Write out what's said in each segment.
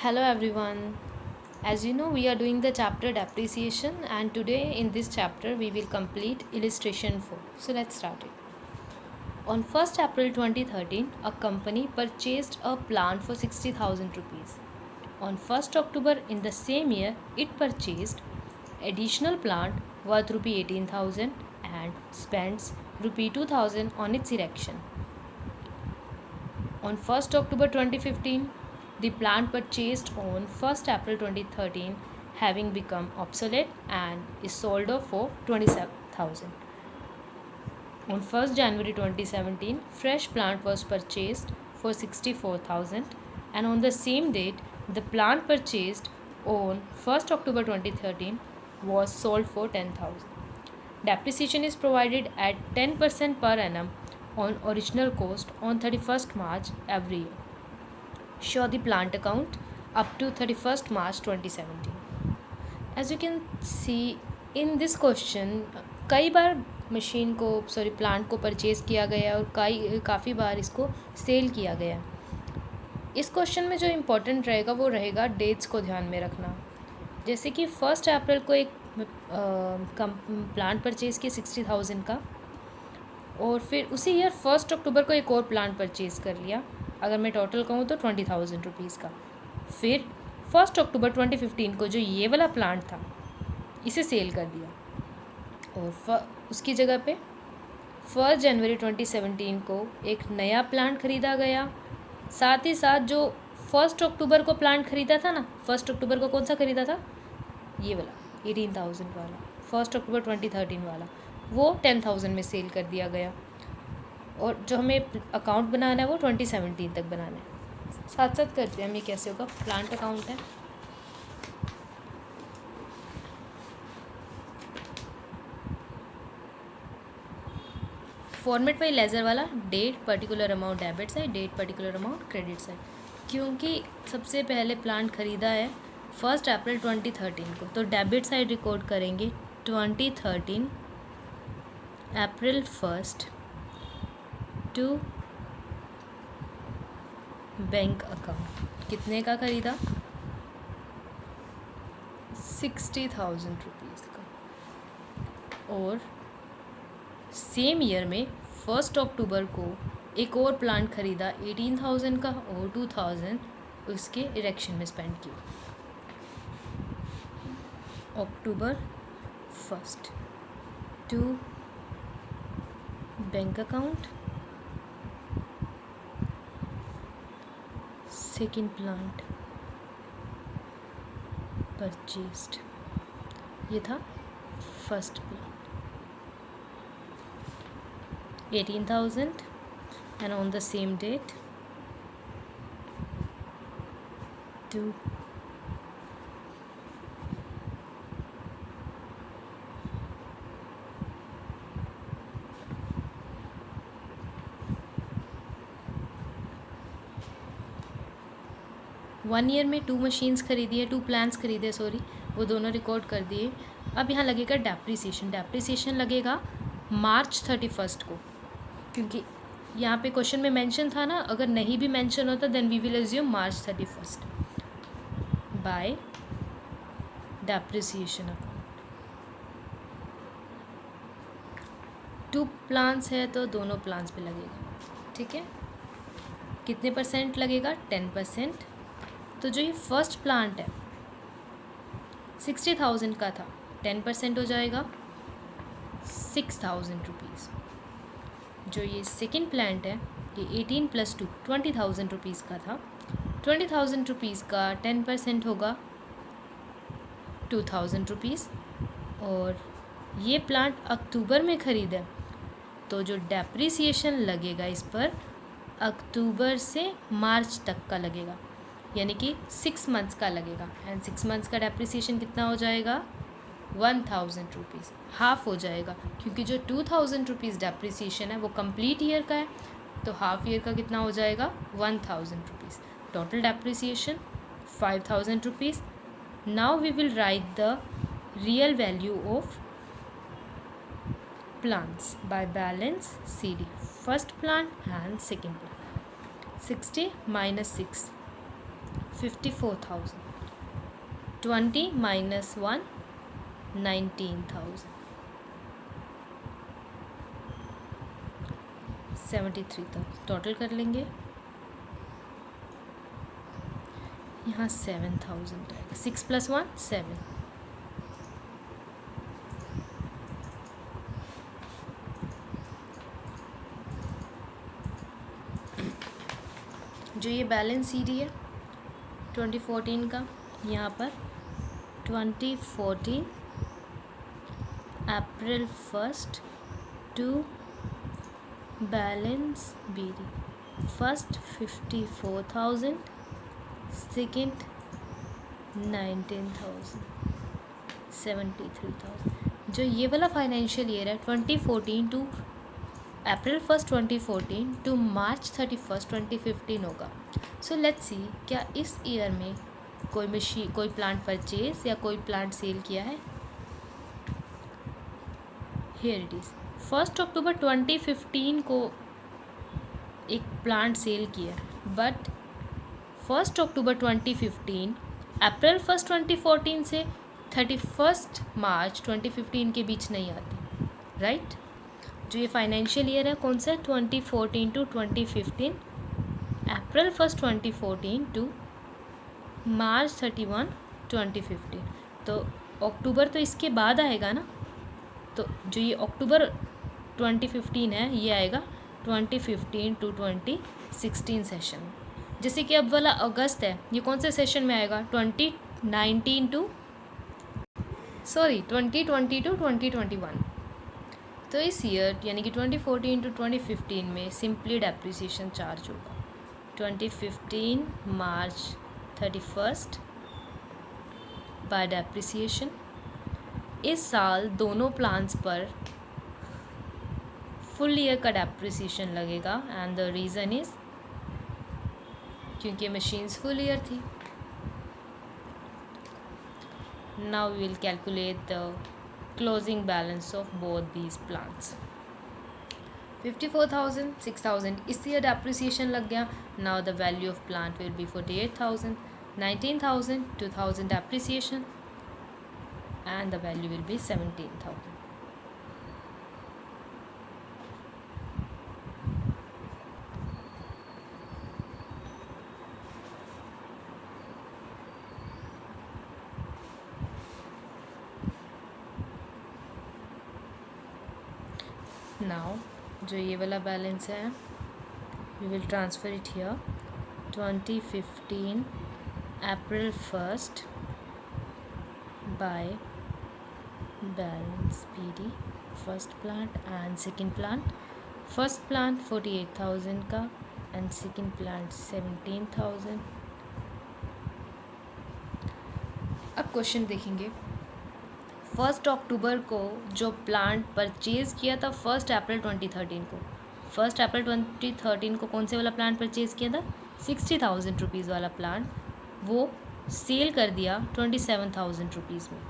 Hello everyone. As you know, we are doing the chapter depreciation, and today in this chapter we will complete illustration 4. So let's start it. On 1st April 2013, a company purchased a plant for 60,000 rupees. On 1st October in the same year, it purchased additional plant worth rupee 18,000 and spends rupee 2,000 on its erection. On 1st October 2015, the plant purchased on 1st April 2013 having become obsolete and is sold off for 27,000. On 1st January 2017, fresh plant was purchased for 64,000 and on the same date, the plant purchased on 1st October 2013 was sold for 10,000. Depreciation is provided at 10% per annum on original cost on 31st March every year. Show the plant account up to 31st March 2017. As you can see in this question, कई बार plant को purchase किया गया और काफ़ी बार इसको cell किया गया। इस क्वेश्चन में जो इम्पोर्टेंट रहेगा वो रहेगा डेट्स को ध्यान में रखना। जैसे कि 1 अप्रैल को एक प्लांट परचेज़ किया 60,000 का, और फिर उसी ईयर 1 अक्टूबर को एक और प्लांट परचेज़ कर लिया। अगर मैं टोटल कहूँ तो 20,000 रुपीज़ का। फिर 1 अक्टूबर 2015 को जो ये वाला प्लांट था इसे सेल कर दिया, और उसकी जगह पे 1 जनवरी 2017 को एक नया प्लांट ख़रीदा गया। साथ ही साथ जो 1 अक्टूबर को प्लांट ख़रीदा था ना, 1 अक्टूबर को कौन सा ख़रीदा था, ये वाला 18,000 वाला, 1 अक्टूबर 2013 वाला, वो 10,000 में सेल कर दिया गया। और जो हमें अकाउंट बनाना है वो 2017 तक बनाना है। साथ साथ करते हैं हम, ये कैसे होगा। प्लांट अकाउंट है, फॉर्मेट वाइज लेजर वाला, date particular amount debit side, date particular amount credit side. क्योंकि सबसे पहले प्लांट ख़रीदा है 1 अप्रैल 2013 को, तो डेबिट साइड रिकॉर्ड करेंगे 2013 अप्रैल 1 टू बैंक अकाउंट। कितने का ख़रीदा, 60,000 रुपीज़ का। और सेम ईयर में 1 अक्टूबर को एक और प्लांट ख़रीदा 18,000 का, और 2,000 उसके इरेक्शन में स्पेंड किया। October 1 to bank account, second plant purchased, ये था first plant 18,000 and on the same date to one year में 2 मशीन्स खरीदी है, 2 प्लान्स खरीदे, सॉरी, वो दोनों रिकॉर्ड कर दिए। अब यहाँ लगेगा डेप्रिसिएशन। डेप्रिसिएशन लगेगा मार्च 31 को, क्योंकि यहाँ पे क्वेश्चन में मेंशन था ना, अगर नहीं भी मेंशन होता then we will assume March 31 by depreciation account. 2 plants है तो दोनों प्लान्स पे लगेगा, ठीक है। कितने परसेंट लगेगा, 10%। तो जो ये फर्स्ट प्लांट है 60,000 का था, 10% हो जाएगा 6,000 रुपीज़। जो ये सेकेंड प्लांट है ये 18 + 2 20,000 रुपीज़ का था, 20,000 रुपीज़ का 10% होगा 2,000 रुपीज़। और ये प्लांट अक्टूबर में ख़रीदा, तो जो डेप्रिसिएशन लगेगा इस पर अक्टूबर से मार्च तक का लगेगा, यानी कि 6 मंथ्स का लगेगा। एंड 6 मंथ्स का डेप्रिसिएशन कितना हो जाएगा, 1,000 रुपीज़, हाफ हो जाएगा, क्योंकि जो 2,000 रुपीज़ डेप्रिसिएशन है वो कंप्लीट ईयर का है, तो हाफ ईयर का कितना हो जाएगा, 1,000 rupees. Total depreciation 5,000 rupees. Now we will write the real value of plants by balance CD, first plant and second plant. 60 minus 6, 54,000. 20 minus 1, 19,000. 73,000. Total कर लेंगे, यहाँ 7,000 आएगा. 6 + 1 7. जो ये बैलेंस CD है 2014 का, यहाँ पर 2014 April 1 to balance BD. First 54,000, second 19,000, 73,000. जो ये वाला फाइनेंशियल ईयर है 2014 टू अप्रैल 1 2014 टू मार्च 31 2015 होगा. सो लेट्स सी, क्या इस ईयर में कोई मशीन, कोई प्लांट परचेज या कोई प्लांट सेल किया है. Here it is. 1 अक्टूबर 2015 को एक प्लांट सेल किया, बट 1 अक्टूबर 2015 अप्रैल 1 2014 से 31 मार्च 2015 के बीच नहीं आती, राइट. जो ये फाइनेंशियल ईयर है कौन सा है 2014 टू 2015, अप्रैल 1 2014 टू मार्च 31 2015. तो अक्टूबर तो इसके बाद आएगा ना. तो जो ये अक्टूबर 2015 है ये आएगा 2015 टू 2016 सेशन में. जैसे कि अब वाला अगस्त है, ये कौन से सेशन में आएगा 2020 टू 2021. तो इस ईयर यानी कि 2014 टू 2015 में सिंपली डेप्रिसिएशन चार्ज होगा. 2015 मार्च 31 बाय डेप्रिसिएशन. इस साल दोनों प्लान्स पर फुल ईयर का डेप्रिसिएशन लगेगा, एंड द रीज़न इज़ क्योंकि मशीन्स फुल ईयर थी. Now we will calculate the closing balance of both these plants. 54,000, 6,000 इस ईयर डेप्रिसिएशन लग गया. now the value of plant will be 48,000, 19,000, 2,000 depreciation, and the value will be 17,000. Now जो ये वाला balance है we will transfer it here. 2015 April 1 by balance BD first plant and second plant. First plant 48,000 का and second plant 17,000. अब question देखेंगे. 1 अक्टूबर को जो plant purchase किया था 1 अप्रैल 2013 को. 1 अप्रैल 2013 को कौन से वाला प्लांट परचेज़ किया था 60,000 रुपीज़ वाला प्लांट, वो सेल कर दिया 27,000 रुपीज़ में.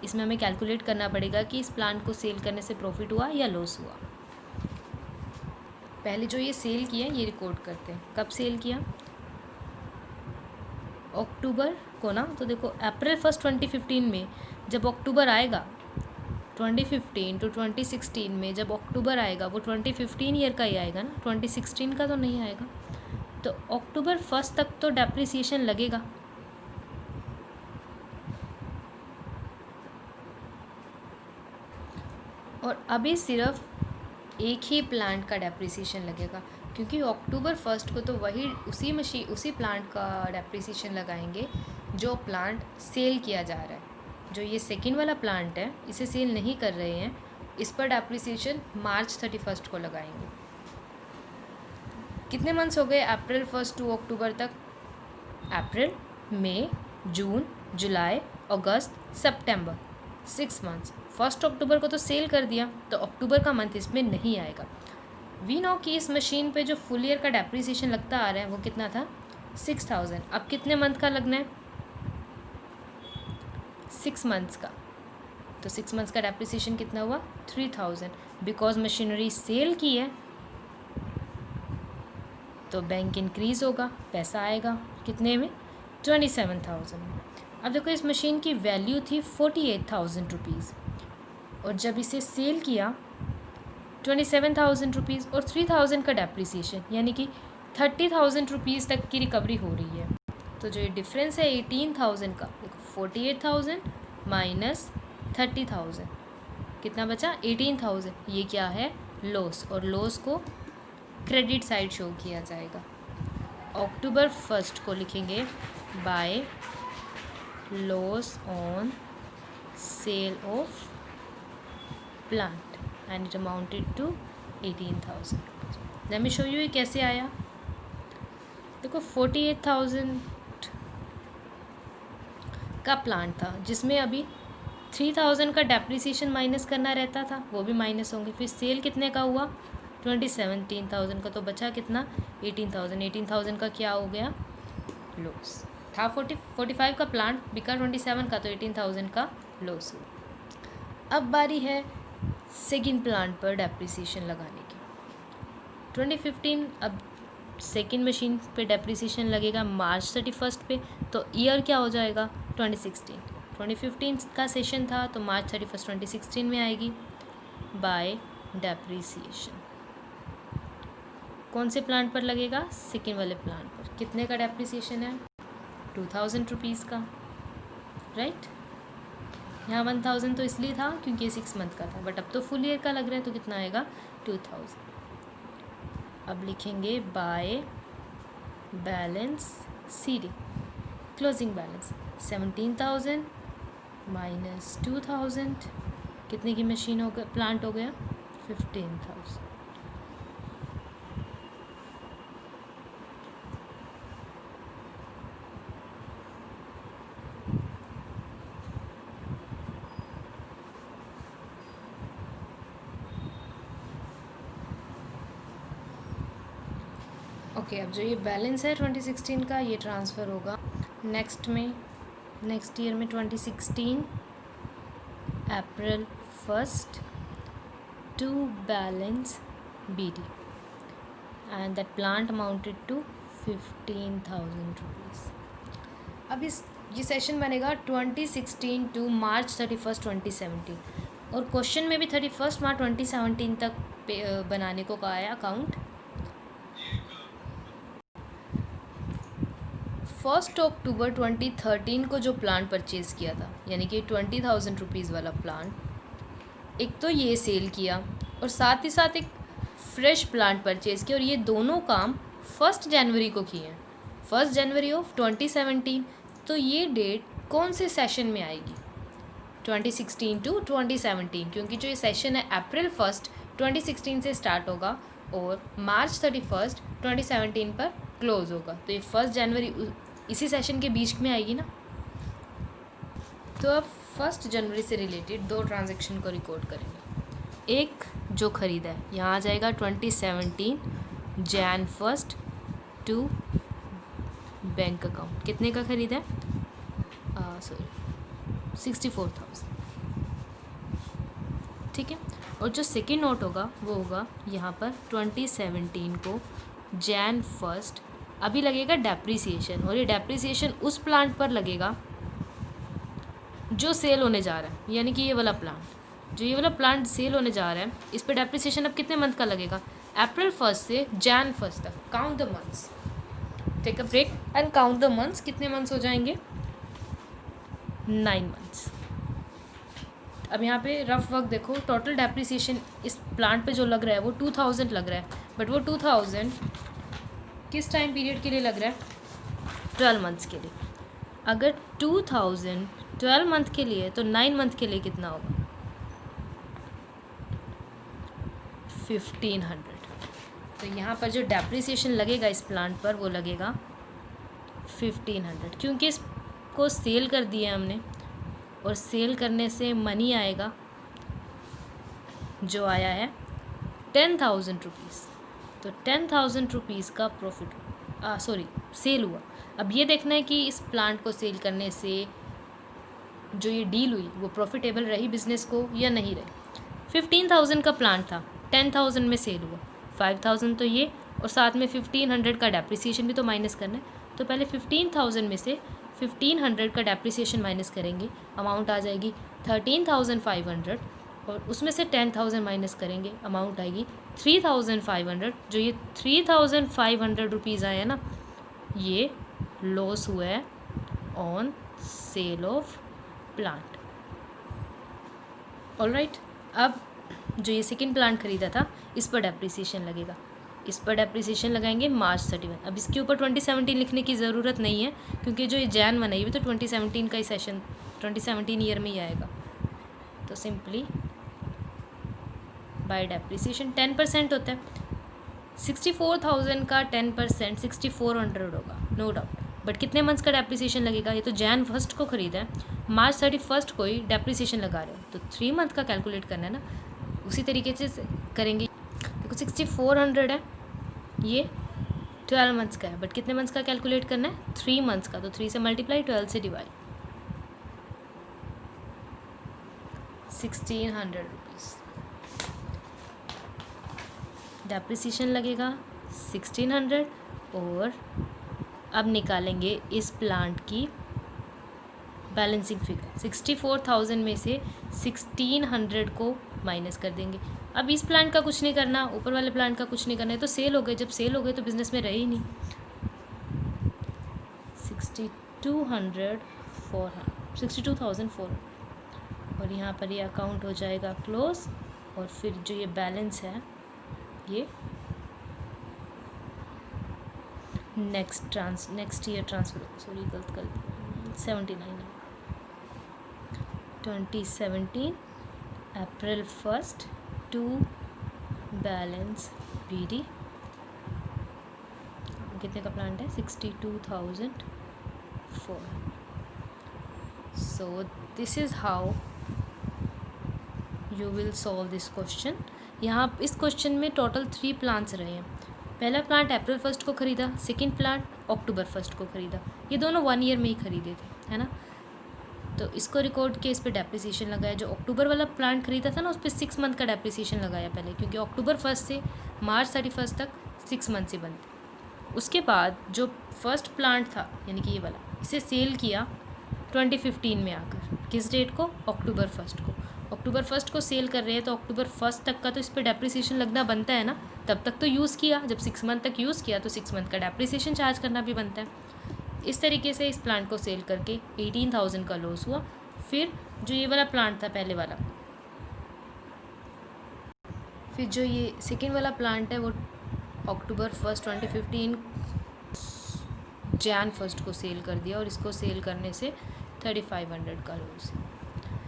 इसमें हमें कैलकुलेट करना पड़ेगा कि इस प्लांट को सेल करने से प्रॉफिट हुआ या लॉस हुआ. पहले जो ये सेल किया ये रिकॉर्ड करते हैं. कब सेल किया अक्टूबर को ना. तो देखो अप्रैल 1 2015 में जब अक्टूबर आएगा 2015 टू 2016 में जब अक्टूबर आएगा वो 2015 ईयर का ही आएगा ना, 2016 का तो नहीं आएगा. तो अक्टूबर 1 तक तो डेप्रिसिएशन लगेगा. और अभी सिर्फ एक ही प्लांट का डेप्रिसिएशन लगेगा, क्योंकि अक्टूबर 1 को तो वही उसी प्लांट का डेप्रिसिएशन लगाएंगे जो प्लांट सेल किया जा रहा है. जो ये सेकेंड वाला प्लांट है इसे सेल नहीं कर रहे हैं, इस पर डेप्रिसिएशन मार्च 31 को लगाएंगे. कितने मंथ्स हो गए अप्रैल 1 टू अक्टूबर तक. अप्रैल, मई, जून, जुलाई, अगस्त, सितंबर, 6 मंथ्स. 1 अक्टूबर को तो सेल कर दिया, तो अक्टूबर का मंथ इसमें नहीं आएगा. वी नो कि इस मशीन पे जो फुल ईयर का डेप्रिसिएशन लगता आ रहा है वो कितना था 6,000. अब कितने मंथ का लगना है 6 मंथ्स का. तो 6 मंथ्स का डेप्रिसिएशन कितना हुआ 3,000. बिकॉज मशीनरी सेल की है तो बैंक इंक्रीज़ होगा, पैसा आएगा. कितने में? 27,000 में। अब देखो इस मशीन की वैल्यू थी 48,000 रुपीज़ और जब इसे सेल किया 27,000 रुपीज़ और 3,000 का डेप्रिसिएशन, यानी कि 30,000 रुपीज़ तक की रिकवरी हो रही है। तो जो ये डिफरेंस है 18,000 का, देखो 48,000 माइनस 30,000 कितना बचा? 18,000। ये क्या है? लॉस, और लॉस को क्रेडिट साइड शो किया जाएगा। अक्टूबर 1 को लिखेंगे by loss on sale of plant and it amounted to 18,000 rupees. Let me show you ये कैसे आया। देखो 48,000 का प्लांट था जिसमें अभी 3,000 का डेप्रिसिएशन माइनस करना रहता था, वो भी माइनस होंगे। फिर सेल कितने का हुआ? 17,000 का, तो बचा कितना? 18,000। 18,000 का क्या हो गया? लॉस था। 45 का प्लांट बिका 27 का, तो 18,000 का लॉस हुआ। अब बारी है सेकेंड प्लांट पर डेप्रिसिएशन लगाने की। 2015 अब सेकेंड मशीन पे डेप्रिसिएशन लगेगा मार्च 31 पे, तो ईयर क्या हो जाएगा? 2016। 2015 का सेशन था तो मार्च 31 2016 में आएगी बाय डेप्रिसिएशन। कौन से प्लांट पर लगेगा? सेकेंड वाले प्लांट पर। कितने का डेप्रिसिएशन है? 2,000 रुपीज़ का, राइट। यहाँ 1,000 तो इसलिए था क्योंकि ये 6 मंथ का था, बट अब तो फुल ईयर का लग रहा है, तो कितना आएगा? 2,000। अब लिखेंगे by balance CD, closing balance 17,000 minus 2,000, कितने की मशीन हो गया? प्लांट हो गया 15,000। ओके, अब जो ये बैलेंस है 2016 का, ये ट्रांसफ़र होगा नेक्स्ट ईयर में 2016 April 1 to balance BD and that plant amounted to 15,000 rupees. अब ये सेशन बनेगा 2016 टू मार्च 31 2017, और क्वेश्चन में भी 31 मार्च 2017 तक बनाने को कहा है अकाउंट। 1 अक्टूबर 2013 को जो प्लांट परचेज़ किया था, यानी कि 20,000 रुपीज़ वाला प्लांट, एक तो ये सेल किया और साथ ही साथ एक फ्रेश प्लांट परचेज़ किया, और ये दोनों काम 1 जनवरी को किए हैं, 1 जनवरी ऑफ 2017। तो ये डेट कौन से सेशन में आएगी? 2016 टू 2017, क्योंकि जो ये सेशन है अप्रैल 1 2016 से स्टार्ट होगा और मार्च 31 2017 पर क्लोज होगा, तो ये 1 जनवरी इसी सेशन के बीच में आएगी ना। तो अब 1 जनवरी से रिलेटेड 2 ट्रांजैक्शन को रिकॉर्ड करेंगे। एक जो ख़रीदा है, यहाँ आ जाएगा 2017 Jan 1 टू बैंक अकाउंट, कितने का ख़रीदा है? 64,000, ठीक है। और जो सेकेंड नोट होगा वो होगा यहाँ पर 2017 को Jan 1 अभी लगेगा डेप्रिसिएशन, और ये डेप्रिसिएशन उस प्लांट पर लगेगा जो सेल होने जा रहा है, यानी कि ये वाला प्लांट सेल होने जा रहा है, इस पर डेप्रिसिएशन अब कितने मंथ का लगेगा? अप्रैल 1 से Jan 1 तक। Count the months, take a break and count the months. कितने मंथ्स हो जाएंगे? 9 मंथ्स। अब यहाँ पे रफ वर्क देखो, टोटल डेप्रिसिएशन इस प्लांट पे जो लग रहा है वो 2,000 लग रहा है, बट वो 2,000 किस टाइम पीरियड के लिए लग रहा है? 12 मंथ्स के लिए। अगर 2,000 12 मंथ के लिए, तो 9 मंथ के लिए कितना होगा? 1,500। तो यहाँ पर जो डेप्रिसिएशन लगेगा इस प्लांट पर वो लगेगा 1,500, क्योंकि इसको सेल कर दिया हमने, और सेल करने से मनी आएगा जो आया है 10,000 रुपीज़। तो 10,000 रुपीज़ का प्रॉफिट सेल हुआ। अब ये देखना है कि इस प्लांट को सेल करने से जो ये डील हुई वो प्रॉफिटेबल रही बिज़नेस को या नहीं रही। 15,000 का प्लांट था, 10,000 में सेल हुआ, 5,000 तो ये, और साथ में 1,500 का डेप्रिसिएशन भी तो माइनस करना है, तो पहले 15,000 में से 1500 का डेप्रिसिएशन माइनस करेंगे, अमाउंट आ जाएगी 13,500, और उसमें से 10,000 माइनस करेंगे, अमाउंट आएगी 3,500। जो ये 3,500 रुपीज़ आए हैं ना, ये लॉस हुआ है on sale of plant. Alright, अब जो ये सेकेंड प्लांट ख़रीदा था इस पर डेप्रिसिएशन लगेगा, इस पर डेप्रिसिएशन लगाएंगे March 31। अब इसके ऊपर 2017 लिखने की ज़रूरत नहीं है, क्योंकि जो ये Jan 1 है ये भी तो 2017 का ही सेशन 2017 ईयर में ही आएगा। तो सिंपली बाय डेप्रिसिएशन 10% होता है, 64,000 का 10% 6400 होगा, नो डाउट। बट कितने मंथ्स का डेप्रिसिएशन लगेगा? ये तो Jan 1 को ख़रीदा है, March 31 को ही डेप्रिसिएशन लगा रहे हैं, तो 3 मंथ का कैलकुलेट करना है ना, उसी तरीके से करेंगे। देखो 6400 है, ये 12 मंथ्स का है, बट कितने मंथ्स का कैलकुलेट करना है? 3 मंथ्स का, तो 3 से मल्टीप्लाई, 12 से डिवाइड, 1600 रुपीज़ डेप्रिसिएशन लगेगा 1600। और अब निकालेंगे इस प्लांट की बैलेंसिंग फिगर। 64,000 में से 1600 को माइनस कर देंगे। अब इस प्लांट का कुछ नहीं करना, ऊपर वाले प्लांट का कुछ नहीं करना है, तो सेल हो गए। जब सेल हो गए तो बिजनेस में रहे ही नहीं। 62,400 और यहाँ पर ये अकाउंट हो जाएगा क्लोज। और फिर जो ये बैलेंस है ये नेक्स्ट ईयर ट्रांसफर, सॉरी गलत 79 2017 April 1st to balance BD। कितने का प्लांट है? 62,400। So this is how you will solve this question. यहाँ इस क्वेश्चन में टोटल 3 प्लांट्स रहे हैं। पहला प्लांट April 1st को ख़रीदा, सेकेंड प्लांट October 1st को ख़रीदा। ये दोनों 1 ईयर में ही ख़रीदे थे, है ना। तो इसको रिकॉर्ड के इस पर डेप्रिसिएशन लगाया। जो अक्टूबर वाला प्लांट ख़रीदा था ना, उस पर 6 मंथ का डेप्रिसिएशन लगाया पहले, क्योंकि October 1 से March 31 तक 6 मंथ से बनते। उसके बाद जो फर्स्ट प्लांट था, यानी कि ये वाला, इसे सेल किया 2015 में आकर। किस डेट को? October 1 को। October 1 को सेल कर रहे हैं, तो October 1 तक का तो इस पर डेप्रिसिएशन लगना बनता है ना। तब तक तो यूज़ किया, जब 6 मंथ तक यूज़ किया तो 6 मंथ का डेप्रिसिएशन चार्ज करना भी बनता है। इस तरीके से इस प्लांट को सेल करके 18,000 का लॉस हुआ। फिर जो ये वाला प्लांट था पहले वाला, फिर जो ये सेकेंड वाला प्लांट है वो October 1 2015 Jan 1 को सेल कर दिया, और इसको सेल करने से 3,500 का loss.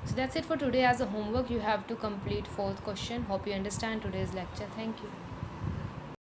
So that's it for today. As a homework you have to complete 4th question. Hope you understand today's lecture. Thank you.